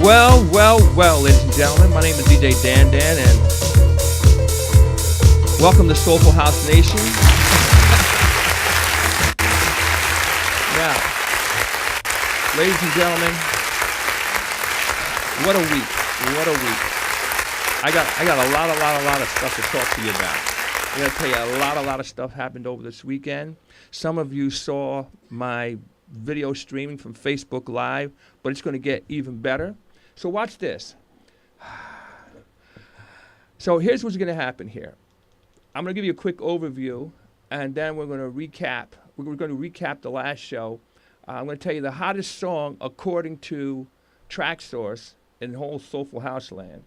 Well, ladies and gentlemen, my name is DJ Dan, and welcome to Soulful House Nation. Now, ladies and gentlemen, what a week! I got a lot of stuff to talk to you about. I'm gonna tell you a lot of stuff happened over this weekend. Some of you saw my video streaming from Facebook Live, but it's going to get even better. So watch this. So here's what's going to happen here. I'm going to give you a quick overview, and then we're going to recap. We're going to recap the last show. I'm going to tell you the hottest song according to TrackSource in the whole Soulful House land.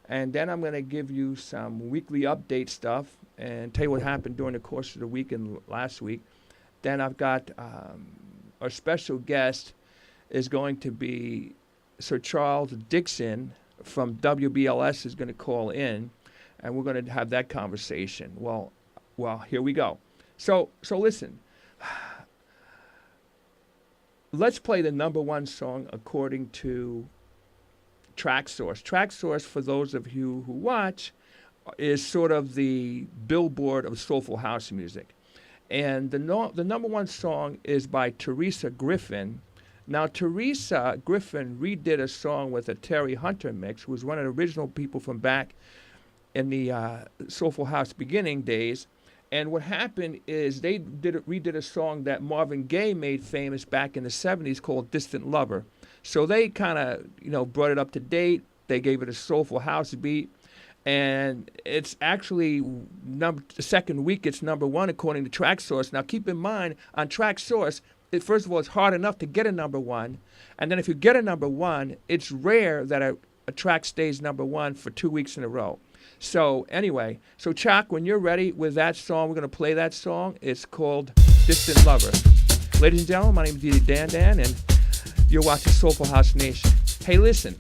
And then I'm going to give you some weekly update stuff and tell you what happened during the course of the week and last week. Then I've got our special guest is going to be Sir Charles Dixon from WBLS is going to call in, and we're going to have that conversation. Well, here we go. So listen. Let's play the number one song according to TrackSource. TrackSource, for those of you who watch, is sort of the billboard of soulful house music. And the number one song is by Teresa Griffin. Now, Teresa Griffin redid a song with a Terry Hunter mix, who was one of the original people from back in the Soulful House beginning days. And what happened is they redid a song that Marvin Gaye made famous back in the 70s called Distant Lover. So they kind of, brought it up to date. They gave it a soulful house beat. And it's actually the second week it's number one according to TrackSource. Now, keep in mind, on TrackSource, first of all, it's hard enough to get a number one. And then if you get a number one, it's rare that a track stays number one for 2 weeks in a row. So anyway, Chuck, when you're ready with that song, we're going to play that song. It's called Distant Lover. Ladies and gentlemen, my name is DJ Dan, and you're watching Soulful House Nation. Hey, listen.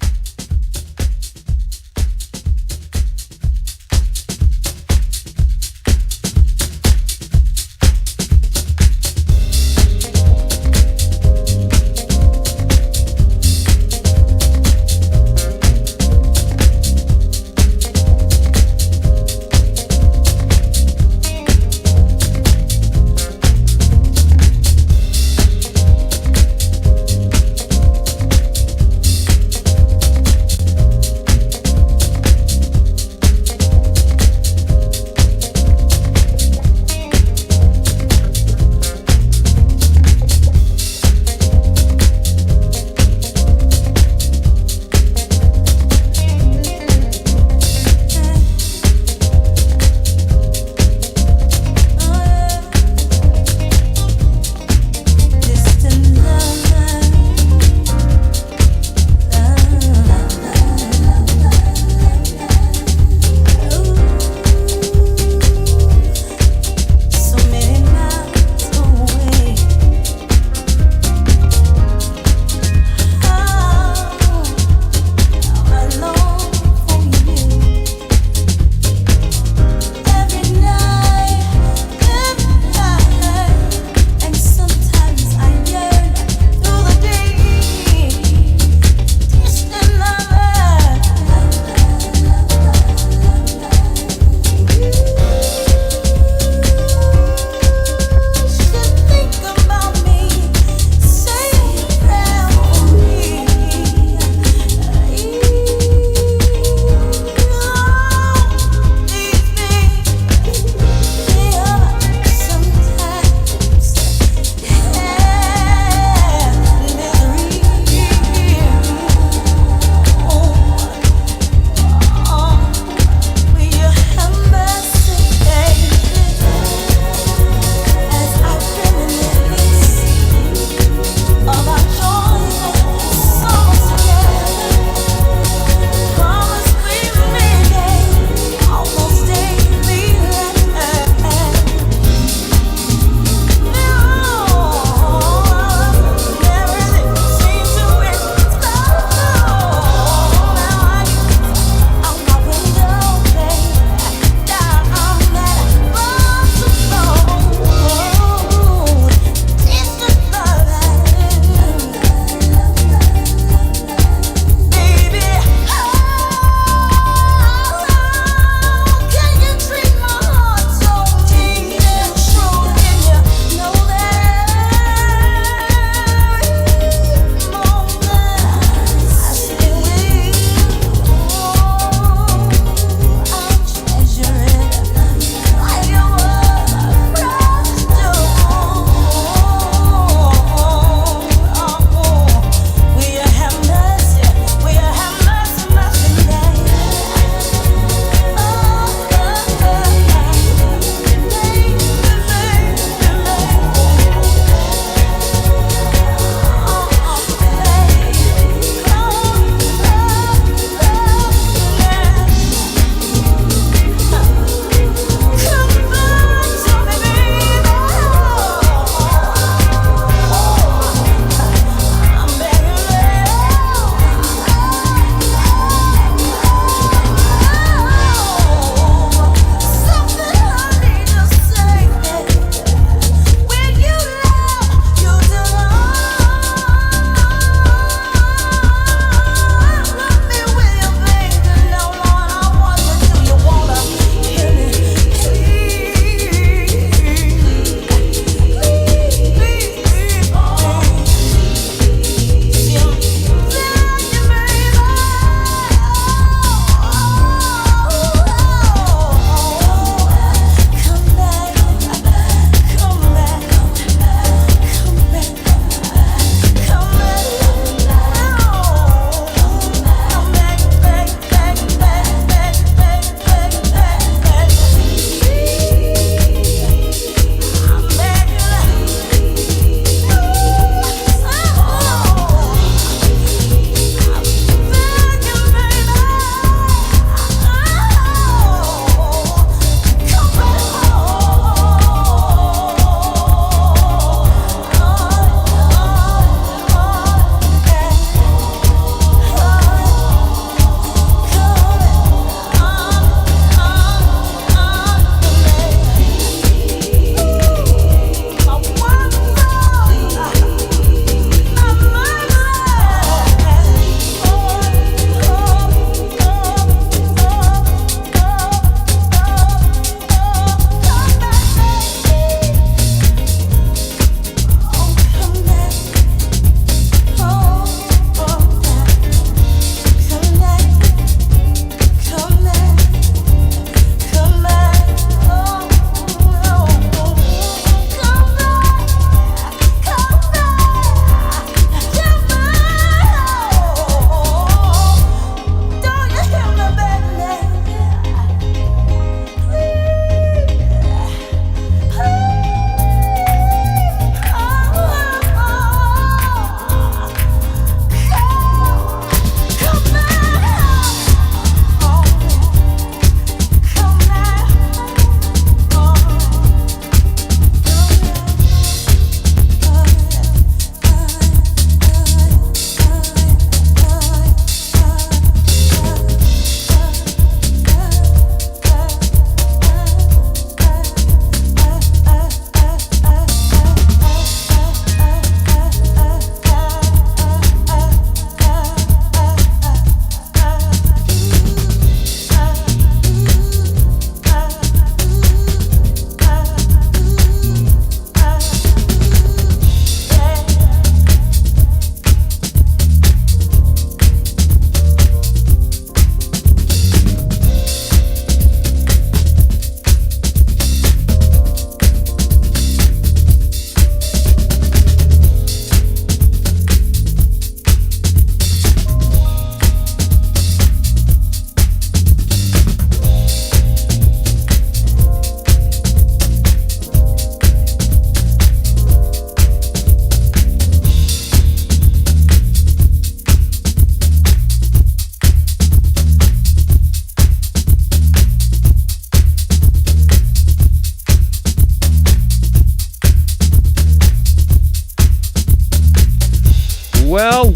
Well,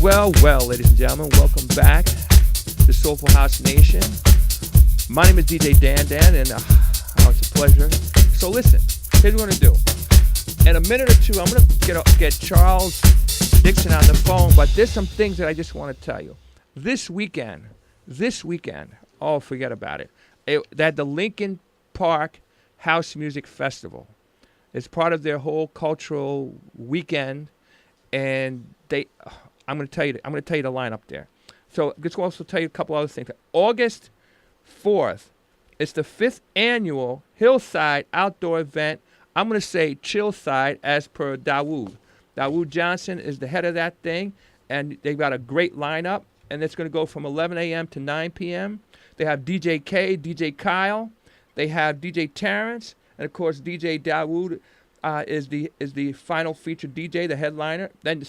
ladies and gentlemen, welcome back to Soulful House Nation. My name is DJ Dan, and it's a pleasure. So listen, here's what we're going to do. In a minute or two, I'm going to get Charles Dixon on the phone, but there's some things that I just want to tell you. This weekend, oh, forget about it. They had the Lincoln Park House Music Festival. It's part of their whole cultural weekend, and I'm going to tell you the lineup there. So let's also tell you a couple other things. August 4th, it's the 5th annual Hillside Outdoor Event. I'm going to say Chillside as per Dawood. Dawood Johnson is the head of that thing, and they've got a great lineup, and it's going to go from 11 a.m. to 9 p.m. They have DJ K, DJ Kyle, they have DJ Terrence, and of course DJ Dawood is the final featured DJ, the headliner. Then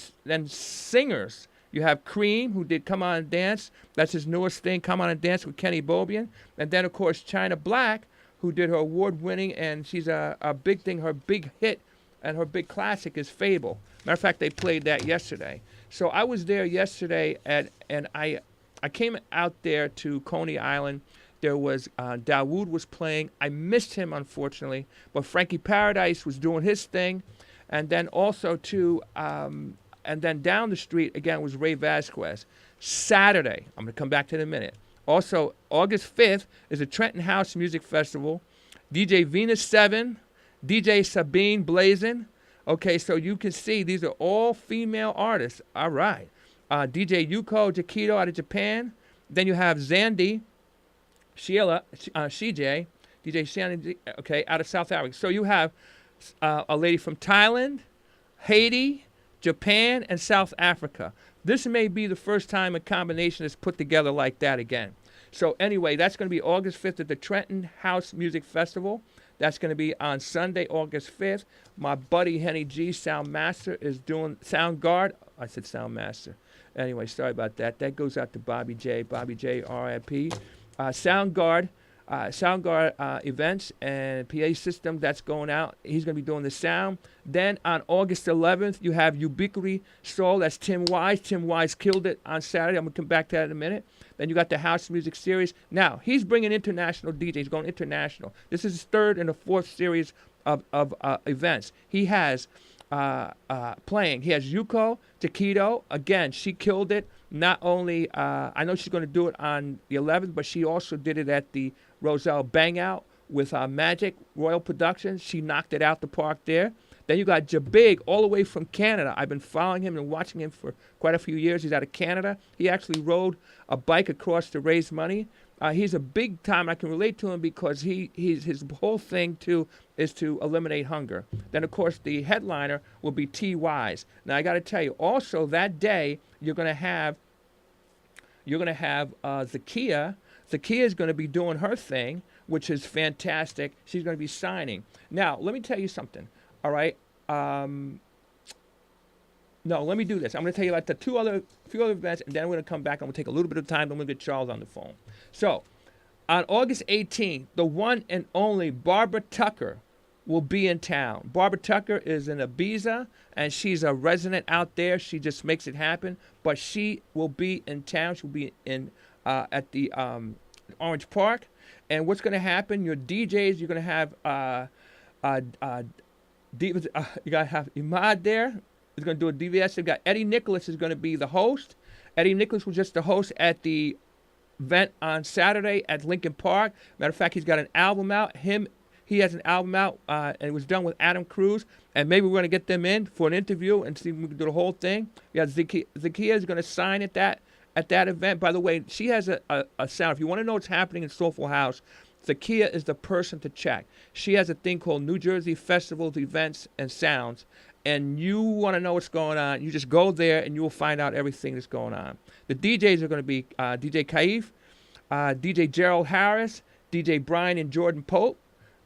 singers. You have Cream, who did Come On and Dance. That's his newest thing, Come On and Dance with Kenny Bobian. And then, of course, China Black, who did her award-winning, and she's a big thing, her big hit and her big classic is Fable. Matter of fact, they played that yesterday. So I was there yesterday, and I came out there to Coney Island. There was Dawood was playing. I missed him, unfortunately, but Frankie Paradise was doing his thing. And then also, too, and then down the street, again, was Ray Vasquez. Saturday, I'm going to come back to it in a minute. Also, August 5th is the Trenton House Music Festival. DJ Venus 7, DJ Sabine Blazin. Okay, so you can see these are all female artists. All right. DJ Yuko Jakido out of Japan. Then you have Zandy, Sheila, CJ, DJ Shannon, okay, out of South Africa. So you have a lady from Thailand, Haiti, Japan, and South Africa. This may be the first time a combination is put together like that again. So anyway, that's going to be August 5th at the Trenton House Music Festival. That's going to be on Sunday, August 5th. My buddy Henny G, Sound Master, is doing Sound Guard. I said Sound Master. Anyway, sorry about that. That goes out to Bobby J, RIP. Sound Guard events and PA system that's going out. He's going to be doing the sound. Then on August 11th, you have Ubiquity Soul. That's Tim Wise. Tim Wise killed it on Saturday. I'm going to come back to that in a minute. Then you got the House Music Series. Now, he's bringing international DJs. He's going international. This is his third and the fourth series of events. He has playing. He has Yuko Takedo. Again, she killed it. Not only, I know she's going to do it on the 11th, but she also did it at the Roselle Bang Out with Magic Royal Productions. She knocked it out the park there. Then you got Jabig all the way from Canada. I've been following him and watching him for quite a few years. He's out of Canada. He actually rode a bike across to raise money. He's a big time. I can relate to him because his whole thing, too, is to eliminate hunger. Then, of course, the headliner will be T. Wise. Now, I got to tell you, also that day, you're going to have Zakia. Zakia is going to be doing her thing, which is fantastic. She's going to be signing. Now, let me tell you something. All right. No, let me do this. I'm going to tell you about the few other events, and then I'm going to come back. I'm going to take a little bit of time. Then we'll get Charles on the phone. So, on August 18th, the one and only Barbara Tucker will be in town. Barbara Tucker is in Ibiza, and she's a resident out there. She just makes it happen. But she will be in town. She'll be in at the Orange Park. And what's going to happen? Your DJs, you're going to have you got to have Imad there. He's going to do a DVS. You've got Eddie Nicholas is going to be the host. Eddie Nicholas was just the host at the event on Saturday at Lincoln Park. Matter of fact, he's got an album out. He has an album out, and it was done with Adam Cruz. And maybe we're going to get them in for an interview and see if we can do the whole thing. Yeah, Zakia is going to sign at that event. By the way, she has a sound. If you want to know what's happening in Soulful House, Zakia is the person to check. She has a thing called New Jersey Festivals, Events, and Sounds. And you want to know what's going on, you just go there and you will find out everything that's going on. The DJs are going to be DJ Kaif, DJ Gerald Harris, DJ Brian and Jordan Pope,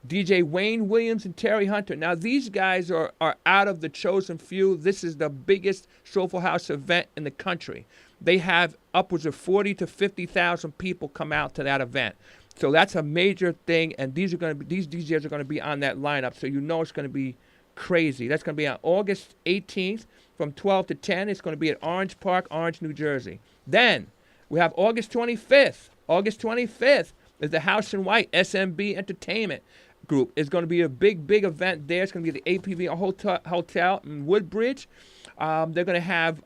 DJ Wayne Williams and Terry Hunter. Now, these guys are out of the chosen few. This is the biggest Soulful House event in the country. They have upwards of 40 to 50,000 people come out to that event. So that's a major thing, and these DJs are going to be on that lineup, so you know it's going to be crazy. That's going to be on August 18th from 12 to 10. It's going to be at Orange Park, Orange, New Jersey. Then we have August 25th. August 25th is the House in White SMB Entertainment Group. It's going to be a big, big event there. It's going to be the APV Hotel in Woodbridge. They're going to have,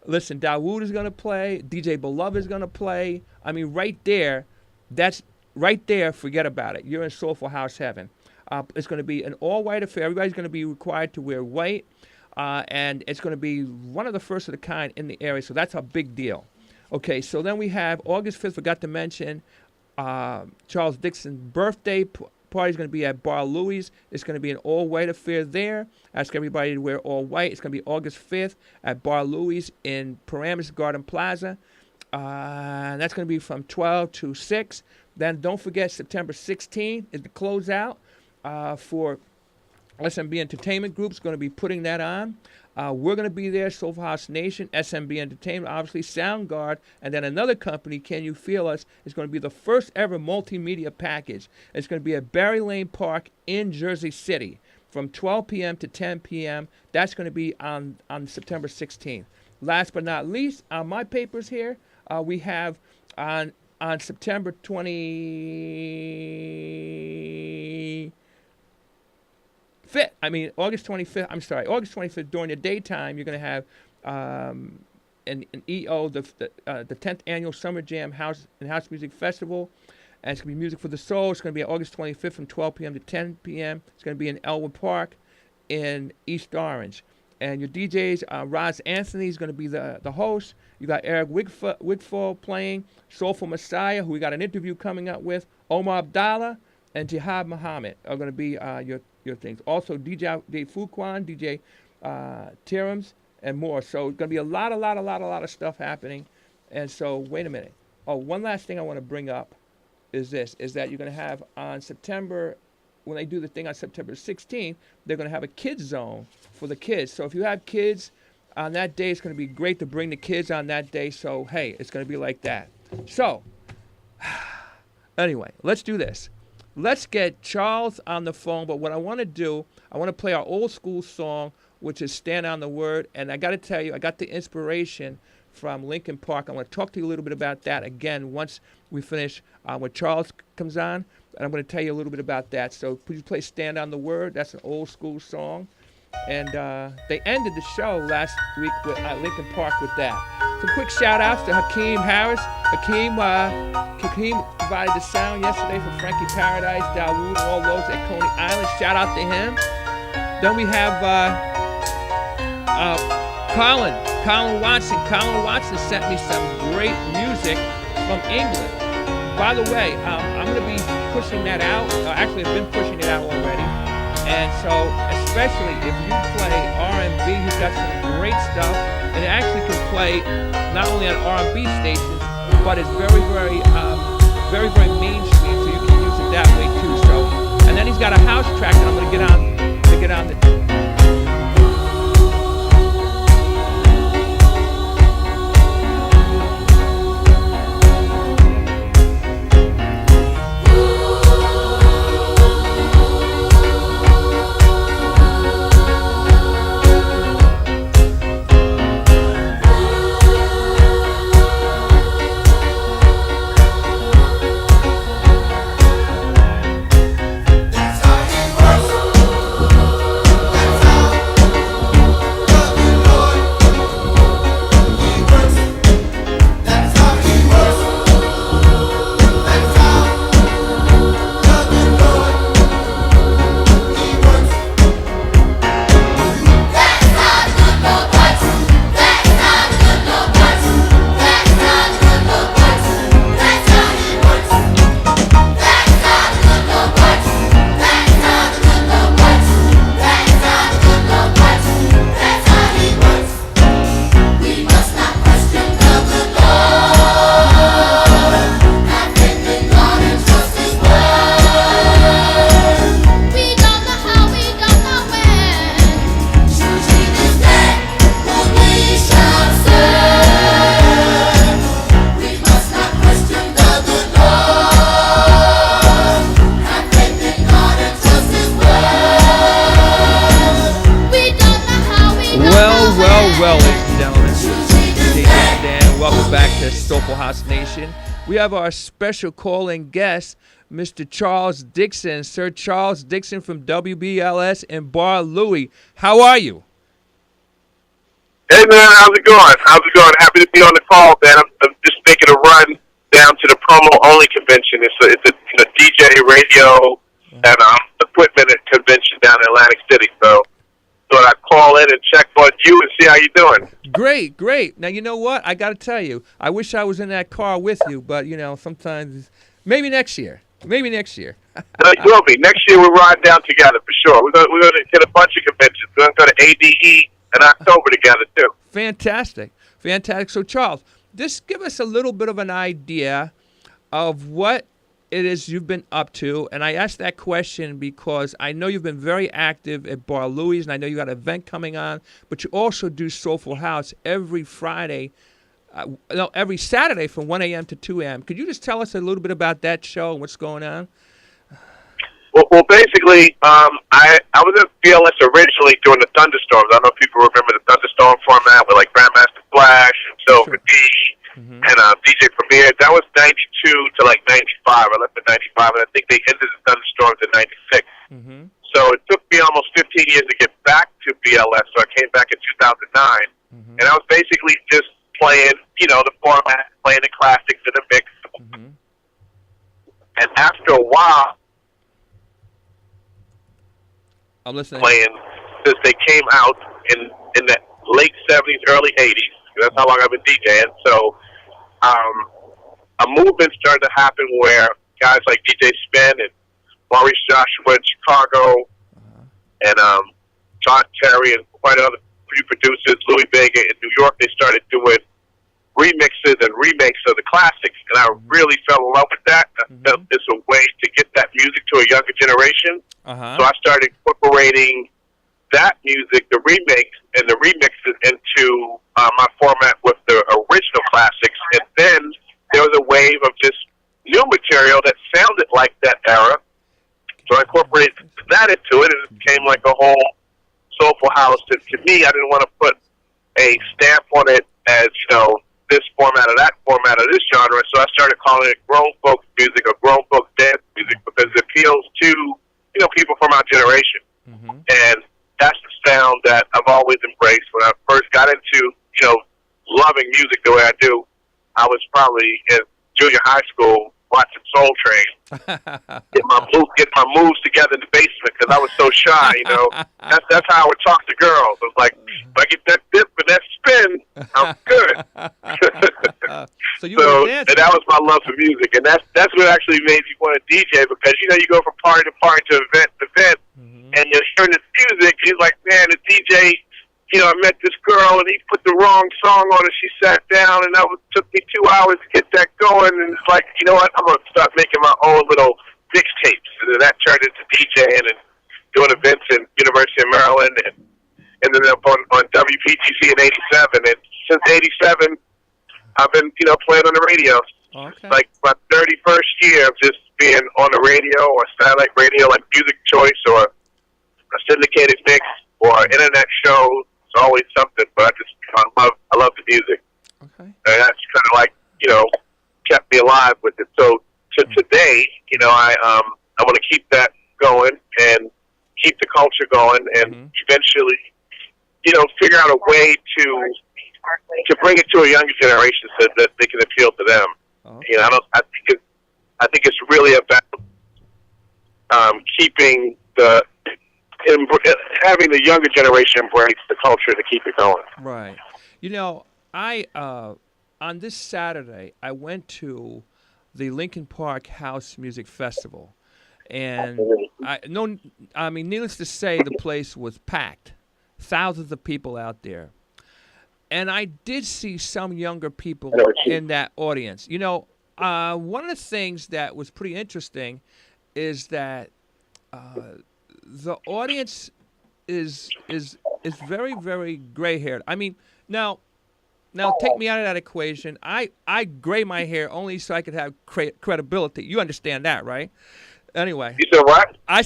listen, Dawood is going to play. DJ Beloved is going to play. I mean, right there, that's right there, forget about it. You're in Soulful House heaven. It's going to be an all-white affair. Everybody's going to be required to wear white. And it's going to be one of the first of the kind in the area. So that's a big deal. Okay, so then we have August 5th, forgot to mention, Charles Dixon's birthday party is going to be at Bar Louie's. It's going to be an all-white affair there. Ask everybody to wear all white. It's going to be August 5th at Bar Louie's in Paramus Garden Plaza. And that's going to be from 12 to 6. Then don't forget September 16th is the closeout for SMB Entertainment Group's going to be putting that on. We're going to be there, Soulful House Nation, SMB Entertainment, obviously Soundguard, and then another company, Can You Feel Us, is going to be the first ever multimedia package. It's going to be at Berry Lane Park in Jersey City from 12 p.m. to 10 p.m. That's going to be on September 16th. Last but not least, on my papers here, we have on September 25th, August 25th, August 25th, during the daytime, you're going to have an EO, the 10th Annual Summer Jam House Music Festival. And it's going to be Music for the Soul. It's going to be August 25th from 12 p.m. to 10 p.m. It's going to be in Elwood Park in East Orange. And your DJs, Roz Anthony is going to be the host. You got Eric Wigfall playing, Soulful Messiah, who we got an interview coming up with, Omar Abdallah, and Jihad Muhammad are going to be your things. Also, DJ Fuquan, DJ Tirams, and more. So it's going to be a lot of stuff happening. And so, wait a minute. Oh, one last thing I want to bring up is that you're going to have on September, when they do the thing on September 16th, they're going to have a kids zone for the kids. So if you have kids on that day, it's going to be great to bring the kids on that day. So, hey, it's going to be like that. So, anyway, let's do this. Let's get Charles on the phone, but what I want to do, I want to play our old school song, which is Stand on the Word. And I got to tell you, I got the inspiration from Lincoln Park. I want to talk to you a little bit about that again once we finish when Charles comes on. And I'm going to tell you a little bit about that. So could you play Stand on the Word? That's an old school song. And they ended the show last week with Lincoln Park with that. Some quick shout-outs to Hakeem Harris. Hakeem provided the sound yesterday for Frankie Paradise, Dawood, and all those at Coney Island. Shout-out to him. Then we have Colin Watson. Colin Watson sent me some great music from England. By the way, I'm going to be pushing that out. Actually, I've been pushing it out already. And so, especially if you play R&B, he's got some great stuff. And it actually can play not only on R&B stations, but it's very, very mainstream. So you can use it that way too. So, and then he's got a house track that I'm going to get on the. well, ladies and gentlemen. DJ Dan, welcome back to Soulful House Nation. We have our special call-in guest, Mr. Charles Dixon. Sir Charles Dixon from WBLS in Bar Louie. How are you? Hey, man, how's it going? Happy to be on the call, man. I'm just making a run down to the promo-only convention. It's a DJ radio and equipment convention down in Atlantic City. So I'd call in and check on you and see how you're doing. Great. Now, you know what? I got to tell you, I wish I was in that car with you, but, sometimes, maybe next year. No, you will be. Next year we'll ride down together for sure. We're going to hit a bunch of conventions. We're going to go to ADE in October together, too. Fantastic. So, Charles, just give us a little bit of an idea of what it is you've been up to. And I asked that question because I know you've been very active at Bar Louie's, and I know you got an event coming on, but you also do Soulful House every Saturday from 1 a.m. to 2 a.m. Could you just tell us a little bit about that show and what's going on? Well, basically, I was at BLS originally during the Thunderstorms. I don't know if people remember the Thunderstorm format with like Grandmaster Flash and Silver D and DJ Premier. That was 92 to like 95. I left in 95, and I think they ended the Thunderstorms in 96. So it took me almost 15 years to get back to BLS. So I came back in 2009, and I was basically just playing, the format, playing the classics in the mix. And after a while, I'm listening. Playing since they came out in the late 70s, early 80s. That's how long I've been DJing. So a movement started to happen where guys like DJ Spin and Maurice Joshua in Chicago and John Terry and quite a few producers, Louis Vega in New York, they started doing remixes and remakes of the classics. And I really fell in love with that. I felt it's a way to get that music to a younger generation. So I started incorporating that music, the remakes, and the remixes into my format with the original classics. And then there was a wave of just new material that sounded like that era. So I incorporated that into it, and it became like a whole soulful house. And to me, I didn't want to put a stamp on it as, this format or that format or this genre. So I started calling it grown folks music or grown folks dance music because it appeals to people from our generation. And that's the sound that I've always embraced. When I first got into, loving music the way I do, I was probably in junior high school watching Soul Train, get my moves together in the basement because I was so shy, That's how I would talk to girls. I was like, if I get that dip and that spin, I'm good. And that was my love for music, and that's what actually made me want to DJ because you go from party to party to event to event, and you're hearing this music. He's like, man, the DJ. I met this girl, and he put the wrong song on, and she sat down, and took me 2 hours to get that going. And it's like, you know what? I'm going to start making my own little mixtapes. And then that turned into DJing and doing events in University of Maryland, and ended up on WPTC in '87. And since '87, I've been, playing on the radio. Okay. Like my 31st year of just being on the radio or satellite radio, like Music Choice or a syndicated mix or internet shows. It's always something, but I love the music. Okay. And that's kind of like, kept me alive with it. So today, I want to keep that going and keep the culture going and eventually, figure out a way to bring it to a younger generation so that they can appeal to them. Okay. I think it's really about keeping having the younger generation embrace the culture to keep it going. Right. I on this Saturday I went to the Lincoln Park House Music Festival, and needless to say, the place was packed, thousands of people out there, and I did see some younger people in that audience. One of the things that was pretty interesting is that the audience is very, very gray-haired. I mean, now take me out of that equation. I gray my hair only so I could have credibility. You understand that, right? Anyway. You said what? I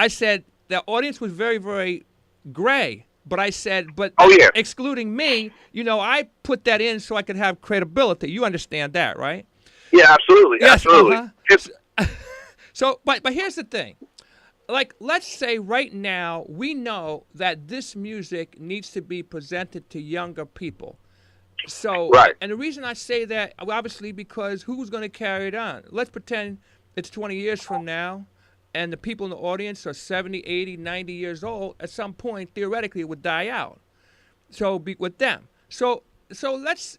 said the audience was very, very gray. But I said, but Oh, yeah. excluding me, I put that in so I could have credibility. You understand that, right? Yeah, absolutely. Yes. Absolutely. Uh-huh. So, but here's the thing. Like, let's say right now we know that this music needs to be presented to younger people. So, Right. and the reason I say that, obviously, because who's going to carry it on? Let's pretend it's 20 years from now, and the people in the audience are 70, 80, 90 years old. At some point, theoretically, it would die out. So, be with them. So let's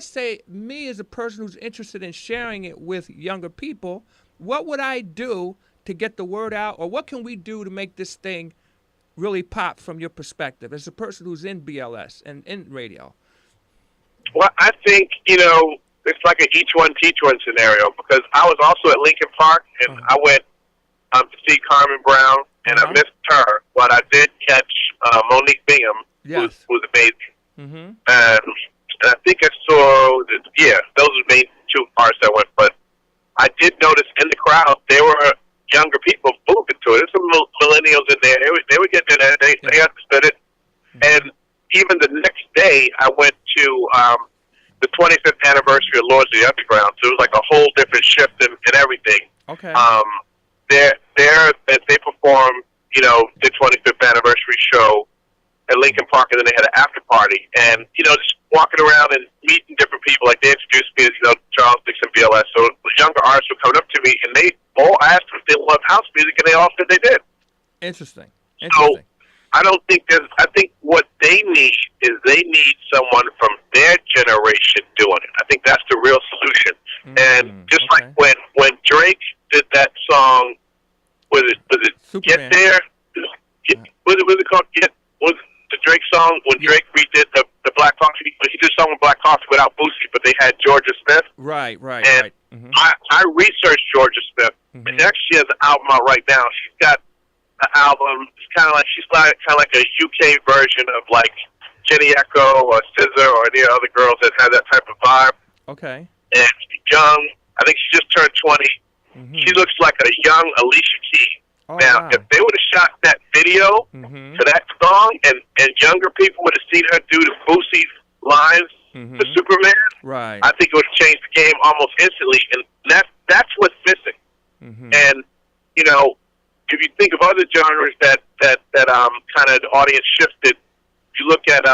say me as a person who's interested in sharing it with younger people, what would I do to get the word out, or what can we do to make this thing really pop from your perspective as a person who's in BLS and in radio? Well, I think, it's like an each one, teach one scenario, because I was also at Lincoln Park, and I went to see Carmen Brown, and I missed her, but I did catch Monique Bingham, who's amazing. Mm-hmm. And I think I saw, those were the main two artists I went, but I did notice in the crowd, there were younger people moving to it. There's some millennials in there. They were getting in there. They understood it. And even the next day, I went to the 25th anniversary of Lords of the Underground. So it was like a whole different shift in everything. Okay. They performed, the 25th anniversary show at Lincoln Park, and then they had an after party. And, just walking around and meeting different people, like they introduced me as, Charles Dixon BLS. So the younger artists were coming up to me, and they all asked if they loved house music, and they all said they did. Interesting. So I don't think I think what they need is they need someone from their generation doing it. I think that's the real solution. And just like when Drake did that song, was it Superman. Get There? Was it called was the Drake song when Drake redid the Black Coffee? He did a song with Black Coffee without Boosie, but they had Georgia Smith. Right. And Mm-hmm. I researched Georgia Smith. Mm-hmm. And actually, she has an album out right now. She's got an album. It's kind of like a UK version of like Jenny Echo or SZA or any other girls that have that type of vibe. Okay. And she's young. I think she just turned 20. Mm-hmm. She looks like a young Alicia Keys. Oh, now, wow. if they would have shot that video to that song, and younger people would have seen her do the Boosie's lines to Superman, right? I think it would have changed the game almost instantly. And that's what's missing. Mm-hmm. And if you think of other genres that kind of the audience shifted, you look at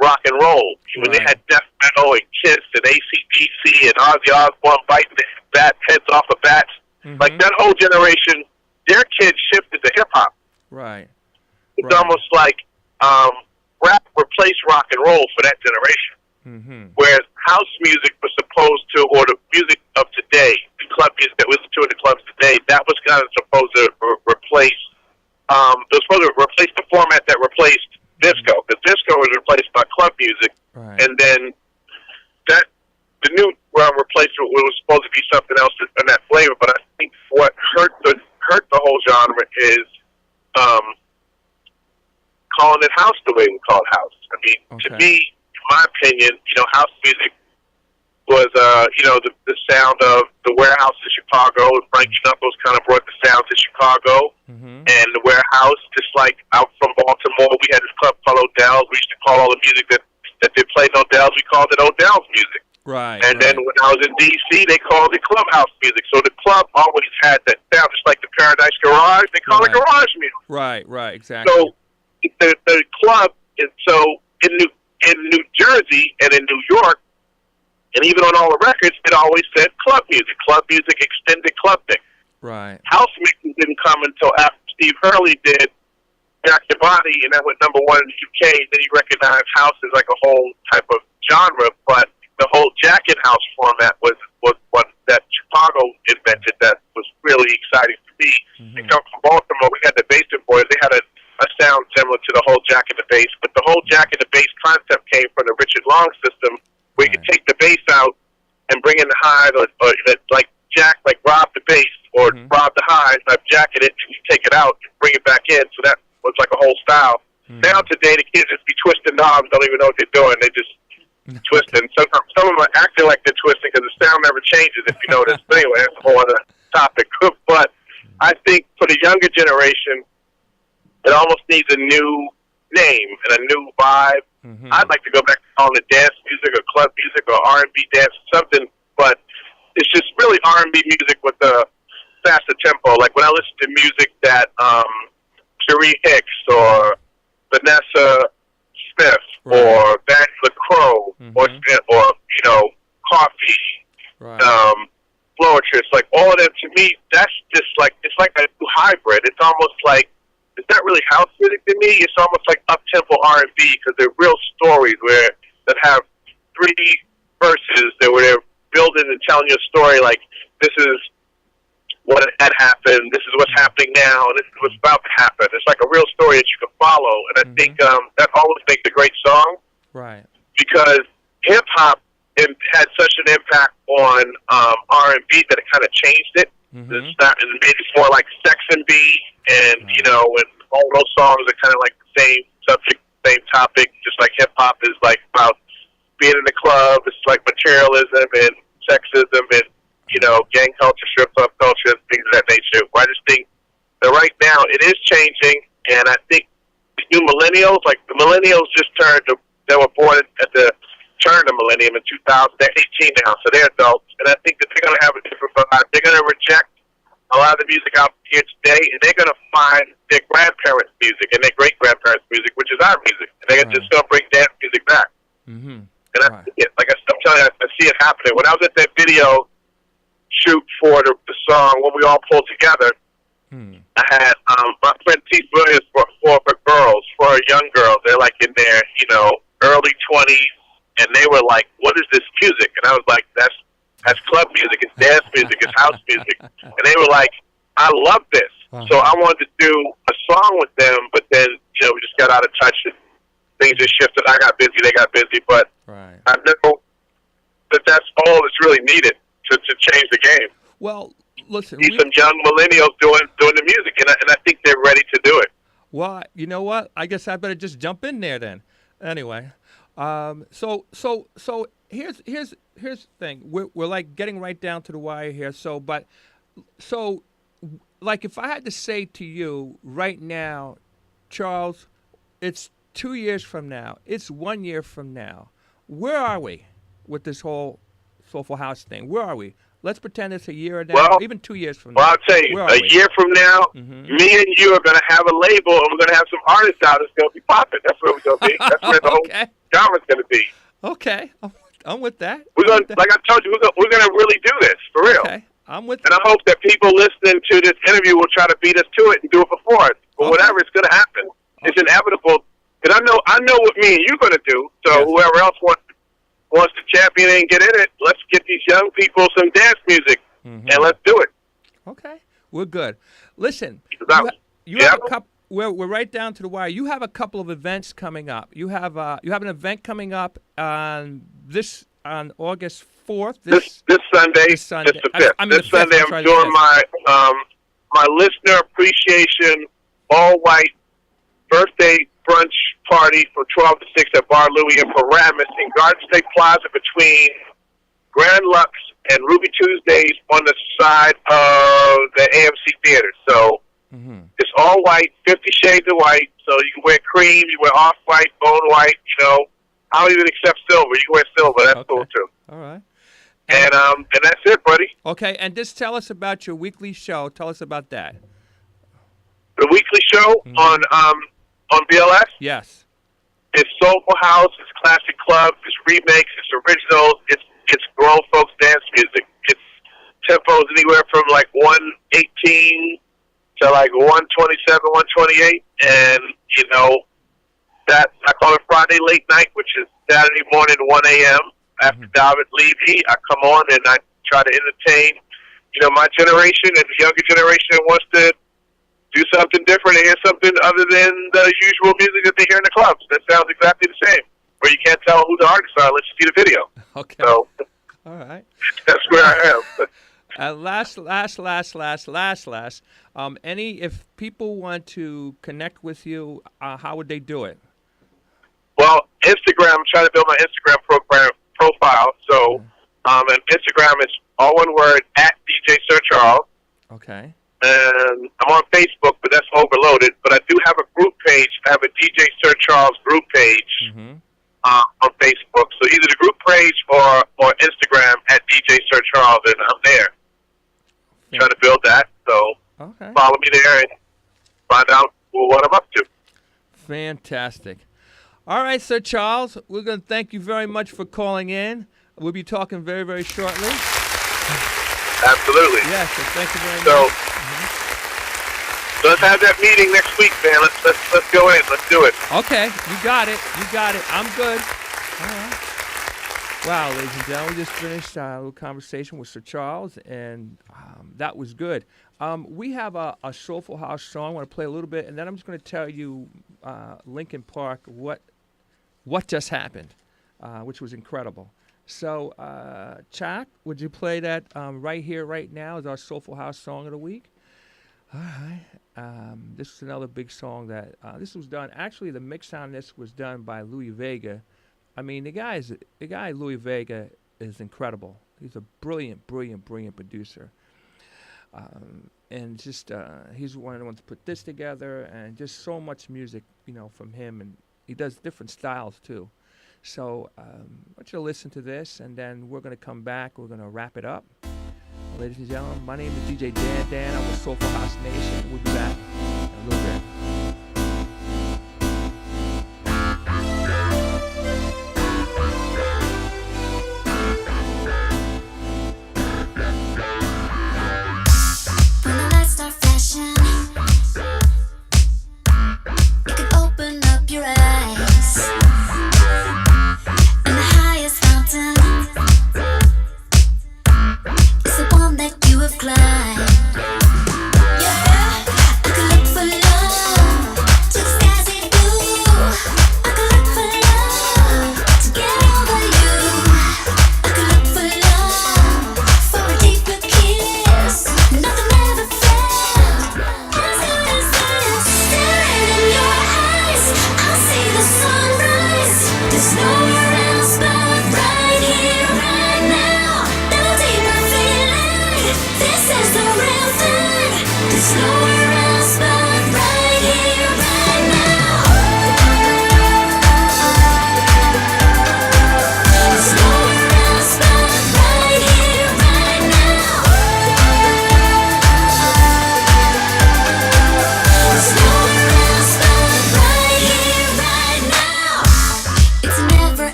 rock and roll when they had death metal and Kiss and AC/DC and Ozzy Osbourne biting the heads off of bats, like that whole generation. Their kids shifted to hip-hop. Right. It's almost like rap replaced rock and roll for that generation. Mm-hmm. Whereas house music was supposed to, or the music of today, the club music that we listen to in the clubs today, that was kind of supposed to replace, it was supposed to replace the format that replaced disco. Because disco was replaced by club music. Right. And then the new replacement was supposed to be something else in that flavor. But I think what hurt the whole genre is calling it house the way we call it house. I mean, to me, in my opinion, house music was, the sound of the Warehouse in Chicago. Frank Knuckles kind of brought the sound to Chicago. Mm-hmm. And the Warehouse, just like out from Baltimore, we had this club called Odell's. We used to call all the music that they played in Odell's, we called it Odell's music. Right. And then when I was in D.C., they called it clubhouse music. So the club always had that sound, just like the Paradise Garage. They call it garage music. Right, exactly. So the club is in New Jersey and in New York, and even on all the records, it always said club music. Club music, extended club thing. Right. House music didn't come until after Steve Hurley did Jack Your Body, and that went #1 in the UK. Then he recognized house as like a whole type of genre, but the whole jacket house format was what that Chicago invented that was really exciting to me. They come from Baltimore. We had the Basement Boys. They had a sound similar to the whole Jack and the Bass, but the whole Jack and the Bass concept came from the Richard Long system, where you could take the bass out and bring in the high, or like Jack, like rob the bass, or rob the high, like jacket it, and you take it out and bring it back in. So that was like a whole style. Now today, the kids just be twisting knobs, don't even know what they're doing. They just twisting. Sometimes some of them are acting like they're twisting because the sound never changes, if you notice. But anyway, that's a whole other topic. But I think for the younger generation, it almost needs a new name and a new vibe. Mm-hmm. I'd like to go back to calling it dance music or club music or R&B dance or something, but it's just really R&B music with a faster tempo. Like when I listen to music that Cherie Hicks or Vanessa Smith or Vanessa Crow or you know, Coffee, Floritress, like all of them, to me, that's just like, it's like a new hybrid. It's almost like, it's not really house music to me. It's almost like up-tempo R&B because they're real stories that have 3 verses that where they're building and telling you a story like, this is what had happened, this is what's happening now, and this is what's about to happen. It's like a real story that you can follow, and I think that always makes a great song. Right. Because hip-hop had such an impact on R&B that it kind of changed it. It's not, and maybe it's more like Sex and B, and you know, and all those songs are kind of like the same subject, same topic. Just like hip hop is like about being in the club. It's like materialism and sexism and you know, gang culture, strip club culture, things of that nature. I just think that right now it is changing, and I think the new millennials, like the millennials, just they were born at the turn of the millennium in 2000. They're 18 now, so they're adults, and I think that they're going to have a different vibe. They're going to reject a lot of the music out here today, and they're going to find their grandparents' music and their great-grandparents' music, which is our music, and they're just going to bring dance music back. And I see it, like I'm telling you, I see it happening. When I was at that video shoot for the song, when we all pulled together, I had my friend T. Williams for girls, for young girls. They're like in their, you know, early 20s. And they were like, what is this music? And I was like, that's club music, it's dance music, it's house music. And they were like, I love this. So I wanted to do a song with them, but then, you know, we just got out of touch and things just shifted. I got busy, they got busy, but I know that that's all that's really needed to change the game. Well, listen. Need some young millennials doing the music, and I think they're ready to do it. Well, you know what? I guess I better just jump in there then. Anyway. So here's the thing. We're like getting right down to the wire here. So like if I had to say to you right now, Charles, it's 2 years from now. It's 1 year from now. Where are we with this whole Soulful House thing? Where are we? Let's pretend it's a year now, well, even 2 years from now. Well, I'll tell you, a year from now, me and you are going to have a label, and we're going to have some artists out that's going to be popping. That's where we're going to be. That's where the whole genre's going to be. Okay, I'm with that. We're going, like I told you, we're going to really do this for real. Okay, I'm with. And I hope that people listening to this interview will try to beat us to it and do it before us. But whatever, it's going to happen. It's inevitable. Because I know what me and you're going to do. So whoever else wants to champion it and get in it, let's get these young people some dance music, and let's do it. Okay, we're good. Listen, you have a couple. We're right down to the wire. You have a couple of events coming up. You have an event coming up on August 4th. This Sunday. This Sunday. It's the 5th. This Sunday, I'm doing my listener appreciation all-white birthday brunch party from 12 to 6 at Bar Louie in Paramus in Garden State Plaza between Grand Lux and Ruby Tuesdays on the side of the AMC Theater. So it's all white, 50 shades of white. So you can wear cream, you wear off-white, bone white, you know. I don't even accept silver. You can wear silver. That's cool, too. All right. And that's it, buddy. Okay, and just tell us about your weekly show. Tell us about that. The weekly show on BLS? Yes. It's Soulful House, it's classic club, it's remakes, it's originals, it's grown folks dance music. It's tempos anywhere from like 118 to like 127, 128, and you know that I call it Friday late night, which is Saturday morning 1 a.m. After David Levy, I come on and I try to entertain, you know, my generation and the younger generation that wants to do something different and hear something other than the usual music that they hear in the clubs. That sounds exactly the same. Where you can't tell who the artists are unless you see the video. Okay. So, all right. That's where I am. Last. If people want to connect with you, how would they do it? Well, Instagram. I'm trying to build my Instagram profile. So, and Instagram is all one word at DJ Sir Charles. Okay. and I'm on Facebook, but that's overloaded. But I do have a group page. I have a DJ Sir Charles group page on Facebook. So either the group page or Instagram at DJ Sir Charles, and I'm there. Trying to build that. So follow me there and find out what I'm up to. Fantastic. All right, Sir Charles, we're going to thank you very much for calling in. We'll be talking very, very shortly. Absolutely. Yes, so thank you very So, much. so let's have that meeting next week, man. Let's go in. Let's do it. Okay, you got it. You got it. I'm good. All right. Wow, ladies and gentlemen, we just finished a little conversation with Sir Charles, and that was good. We have a Soulful House song I want to play a little bit, and then I'm just going to tell you, Lincoln Park, what just happened, which was incredible. So, Chuck, would you play that right here, right now, as our Soulful House song of the week? All right. This is another big song that this was done. Actually, the mix on this was done by Louis Vega. I mean, the guy Louis Vega is incredible. He's a brilliant producer. And just he's one of the ones to put this together, and just so much music, from him, and he does different styles too. So I want you to listen to this, and then we're going to come back. We're going to wrap it up. Ladies and gentlemen, my name is DJ Dan. I'm with Soulful House Nation. We'll be back in a little bit.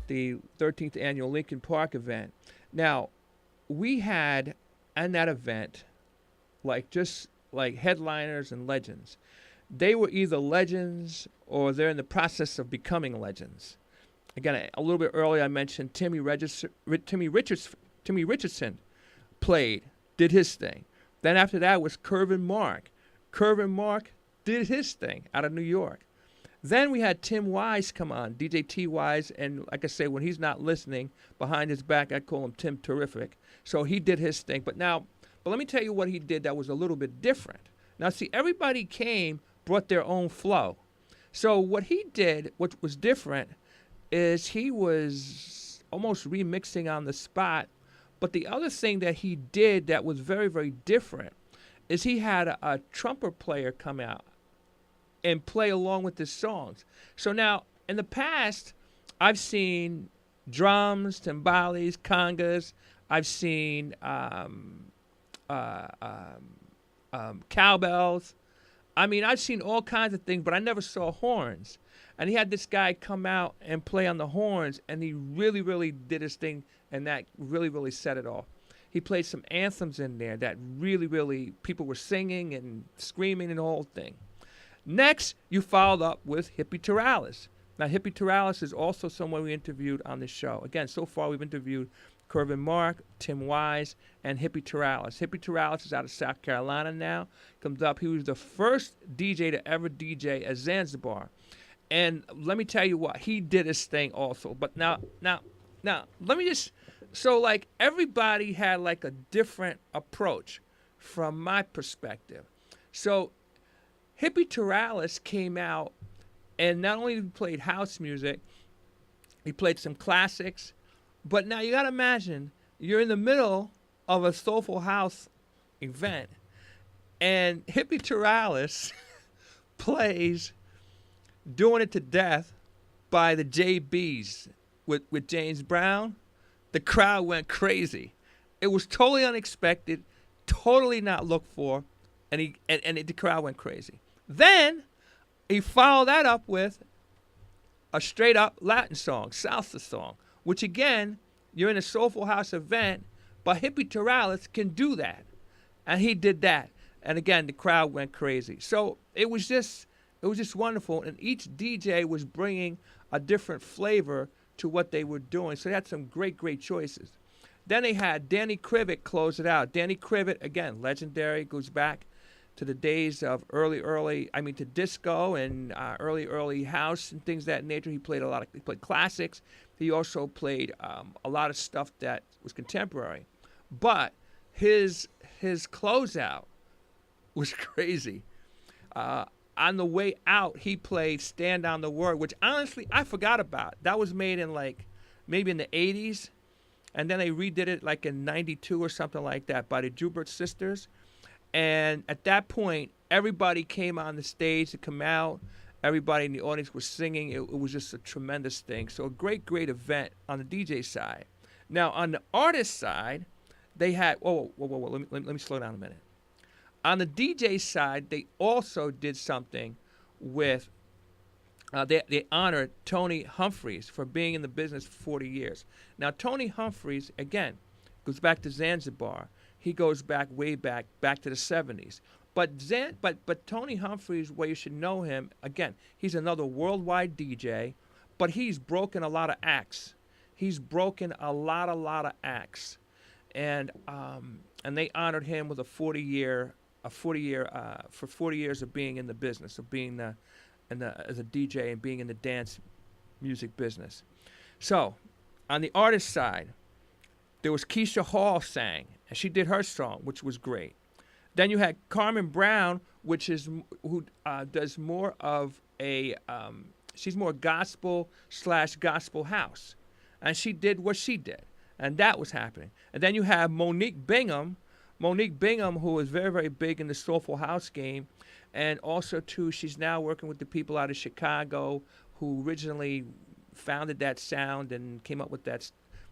The 13th annual Lincoln Park event. Now, we had in that event, just like headliners and legends. They were either legends or they're in the process of becoming legends. Again, a little bit earlier I mentioned Timmy Richardson played, did his thing. Then after that was Curvin Mark. Curvin Mark did his thing out of New York. Then we had Tim Wise come on, DJ T Wise, and like I say, when he's not listening, behind his back, I call him Tim Terrific. So he did his thing. But let me tell you what he did that was a little bit different. Now, see, everybody brought their own flow. So what he did, what was different, is he was almost remixing on the spot. But the other thing that he did that was very, very different is he had a trumpet player come out and play along with his songs. So now, in the past, I've seen drums, timbales, congas. I've seen cowbells. I mean, I've seen all kinds of things, but I never saw horns. And he had this guy come out and play on the horns, and he really, really did his thing, and that really, really set it off. He played some anthems in there that really, really, people were singing and screaming and the whole thing. Next, you followed up with Hippie Terralis. Now, Hippie Terralis is also someone we interviewed on the show. Again, so far we've interviewed Curvin Mark, Tim Wise, and Hippie Terralis. Hippie Terralis is out of South Carolina now. Comes up, he was the first DJ to ever DJ at Zanzibar. And let me tell you what, he did his thing also. But now, let me just, so like everybody had like a different approach from my perspective. So Hippie Terralis came out, and not only he played house music, he played some classics. But now you got to imagine, you're in the middle of a Soulful House event, and Hippie Terralis plays Doing It to Death by the JBs with James Brown. The crowd went crazy. It was totally unexpected, totally not looked for, and the crowd went crazy. Then he followed that up with a straight up Latin song, salsa song, which again, you're in a Soulful House event, but Hippie Terralis can do that. And he did that. And again, the crowd went crazy. So it was just wonderful. And each DJ was bringing a different flavor to what they were doing. So they had some great, great choices. Then they had Danny Krivit close it out. Danny Krivit, again, legendary, goes back to the days of to disco and early house and things of that nature. He played he played classics. He also played a lot of stuff that was contemporary. But his closeout was crazy. On the way out, he played Stand on the Word, which honestly I forgot about. That was made in maybe in the 80s. And then they redid it like in 92 or something like that by the Joubert sisters. And at that point, everybody came on the stage to come out. Everybody in the audience was singing. It was just a tremendous thing. So a great, great event on the DJ side. Now, on the artist side, they had... Whoa. Let me slow down a minute. On the DJ side, they also did something with... They honored Tony Humphries for being in the business for 40 years. Now, Tony Humphries, again, goes back to Zanzibar. He goes way back to the 70s. But Tony Humphries, where you should know him, again, he's another worldwide DJ, but he's broken a lot of acts. He's broken a lot of acts. And they honored him with for 40 years of being in the business, of being as a DJ and being in the dance music business. So, on the artist side, there was Keisha Hall sang, and she did her song, which was great. Then you had Carmen Brown, who does more of she's more gospel/gospel house, and she did what she did, and that was happening. And then you have Monique Bingham, who is very, very big in the Soulful House game, and also too, she's now working with the people out of Chicago who originally founded that sound and came up with that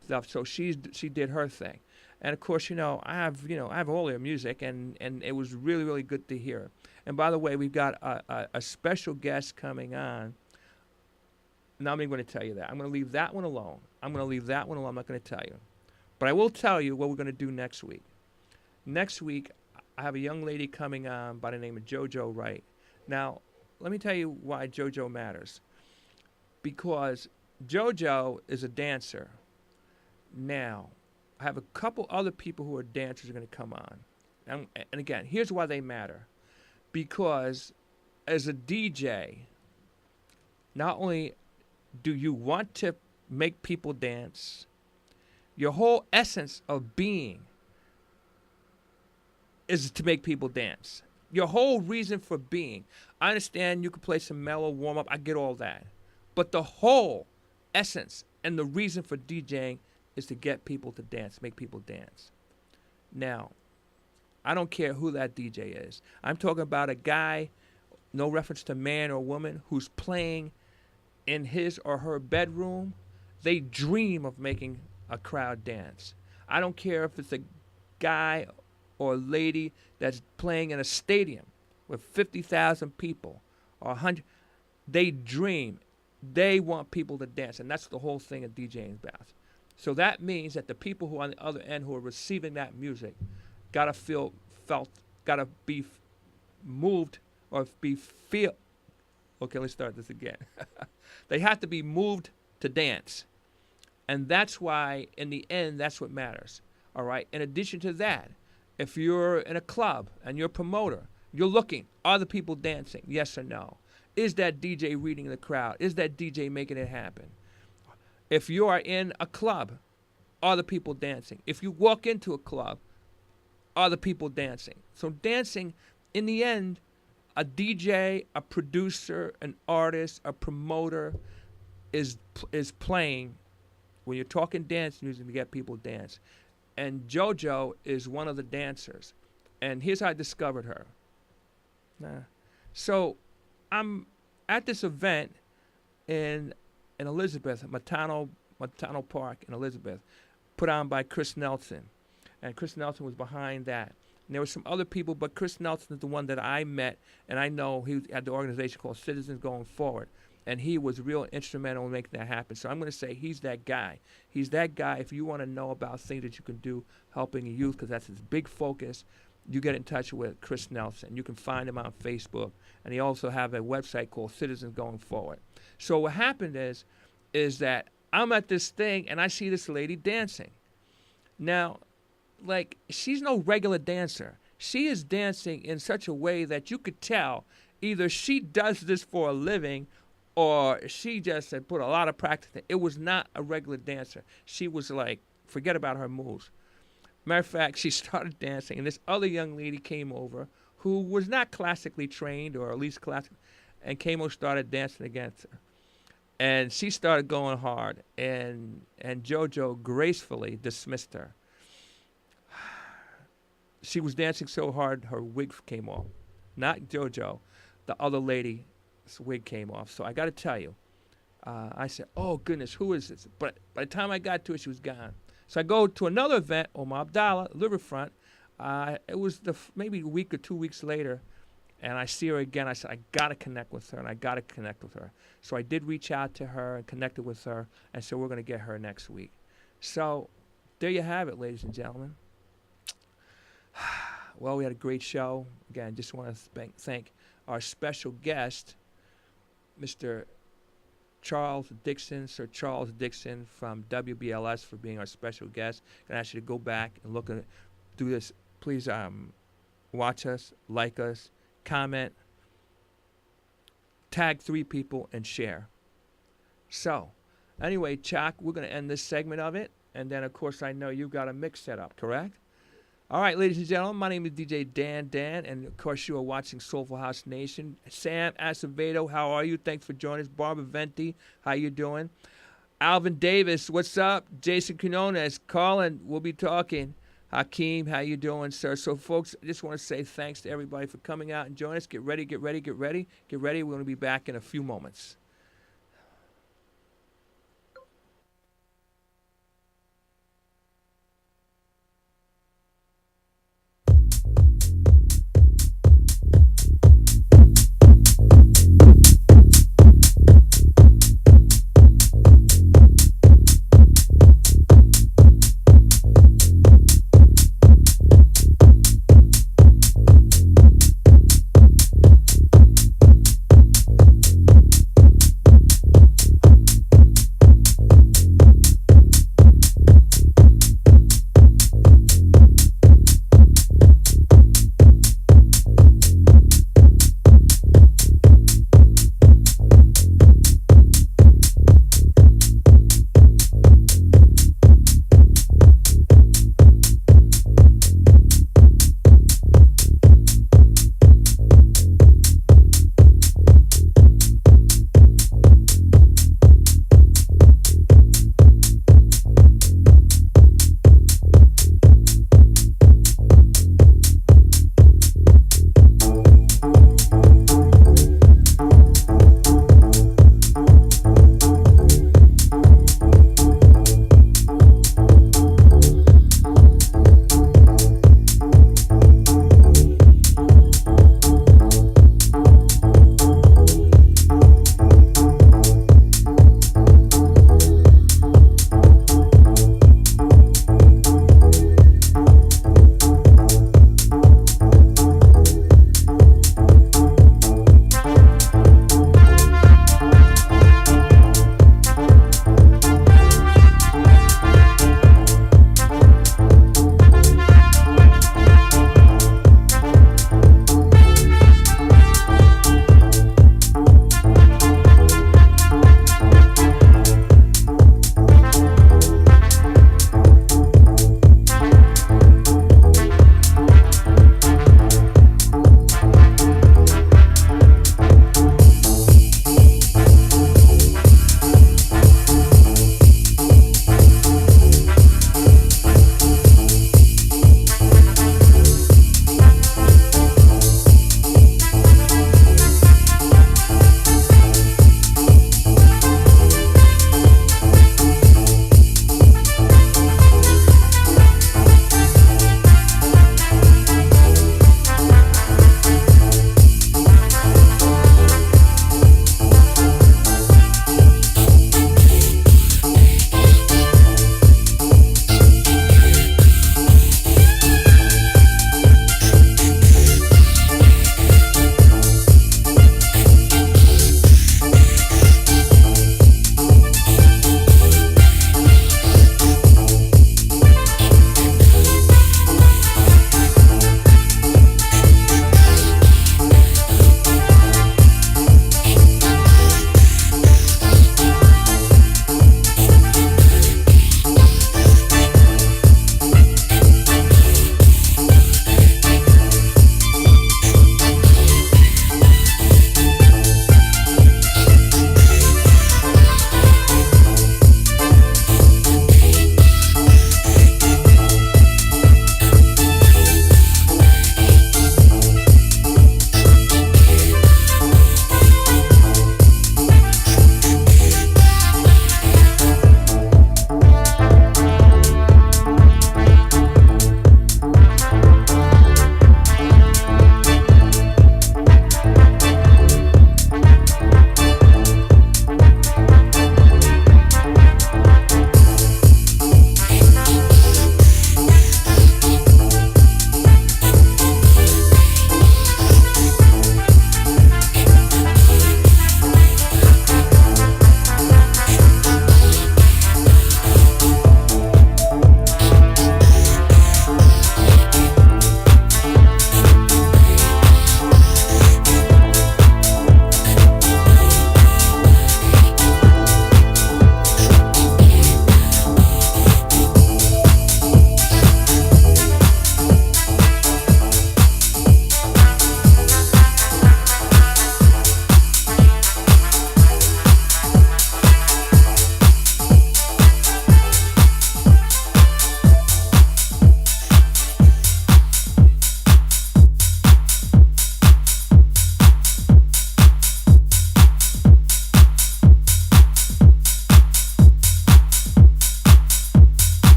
stuff. So she did her thing. And of course, I have all their music, and it was really, really good to hear. And by the way, we've got a special guest coming on. Now I'm not going to tell you that. I'm going to leave that one alone. I'm not going to tell you. But I will tell you what we're going to do next week. Next week, I have a young lady coming on by the name of JoJo Wright. Now, let me tell you why JoJo matters. Because JoJo is a dancer. Now, I have a couple other people who are dancers who are going to come on. And again, here's why they matter. Because as a DJ, not only do you want to make people dance, your whole essence of being is to make people dance. Your whole reason for being. I understand you can play some mellow warm-up. I get all that. But the whole essence and the reason for DJing is to get people to dance, make people dance. Now, I don't care who that DJ is. I'm talking about a guy, no reference to man or woman, who's playing in his or her bedroom. They dream of making a crowd dance. I don't care if it's a guy or a lady that's playing in a stadium with 50,000 people or 100. They dream. They want people to dance, and that's the whole thing of DJing about. So that means that the people who are on the other end who are receiving that music gotta gotta be moved or feel. Okay, let's start this again. They have to be moved to dance, and that's why, in the end, that's what matters. All right. In addition to that, if you're in a club and you're a promoter, you're looking, are the people dancing? Yes or no? Is that DJ reading the crowd? Is that DJ making it happen? If you are in a club, are the people dancing? If you walk into a club, are the people dancing? So dancing, in the end, a DJ, a producer, an artist, a promoter is playing. When you're talking dance music, to get people dance. And JoJo is one of the dancers. And here's how I discovered her. So I'm at this event in Elizabeth, Matano Park in Elizabeth, put on by Chris Nelson. And Chris Nelson was behind that. And there were some other people, but Chris Nelson is the one that I met, and I know he had the organization called Citizens Going Forward. And he was real instrumental in making that happen. So I'm going to say he's that guy. He's that guy if you want to know about things that you can do helping youth, because that's his big focus. You get in touch with Chris Nelson. You can find him on Facebook. And he also have a website called Citizens Going Forward. So what happened is that I'm at this thing, and I see this lady dancing. Now, like, she's no regular dancer. She is dancing in such a way that you could tell either she does this for a living or she just had put a lot of practice in. It was not a regular dancer. She was like, forget about her moves. Matter of fact, she started dancing, and this other young lady came over who was not classically trained, or at least classical, and came over, started dancing against her. And she started going hard, and JoJo gracefully dismissed her. She was dancing so hard, her wig came off. Not JoJo, the other lady's wig came off. So I got to tell you, I said, oh, goodness, who is this? But by the time I got to it, she was gone. So I go to another event, Omar Abdallah, Riverfront. It was maybe a week or 2 weeks later, and I see her again. I said, I got to connect with her, and I got to connect with her. So I did reach out to her and connected with her, and so we're going to get her next week. So there you have it, ladies and gentlemen. Well, we had a great show. Again, just want to thank our special guest, Mr. Sir Charles Dixon from WBLS, for being our special guest. And I ask you to go back and look at do this. Please watch us, like us, comment, tag 3 people, and share. So, anyway, Chuck, we're going to end this segment of it. And then, of course, I know you've got a mix set up, correct? All right, ladies and gentlemen, my name is DJ Dan, and of course you are watching Soulful House Nation. Sam Acevedo, how are you? Thanks for joining us. Barbara Venti, how you doing? Alvin Davis, what's up? Jason Quinones, Colin, we'll be talking. Hakeem, how you doing, sir? So, folks, I just want to say thanks to everybody for coming out and joining us. Get ready, get ready, get ready. Get ready. We're going to be back in a few moments.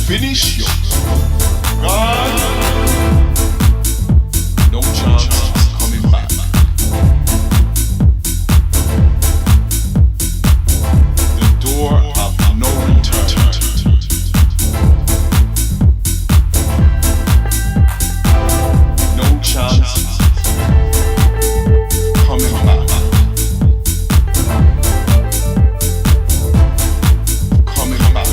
finish your God, no chance of coming back. The door of no return. No chance coming back. Coming back.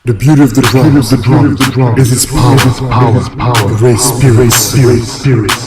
The beauty of the drum is its power, the race spirit.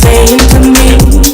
Saying to me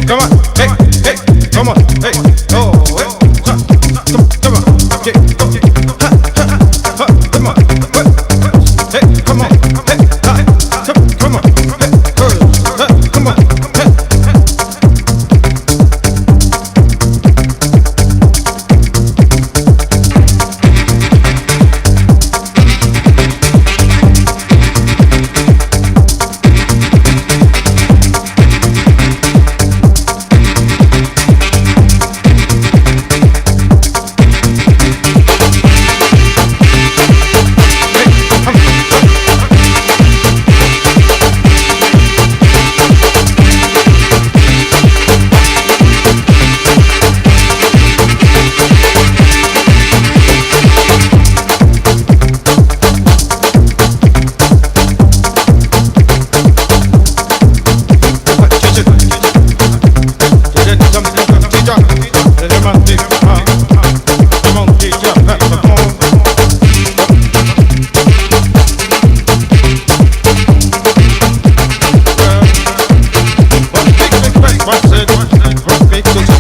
come on, hey, hey, come on, hey, oh, hey, come on, okay, okay, come on, hey, come on, hey, come on, hey, come on, hey. Big, big, big, big, big, big, big, big, big,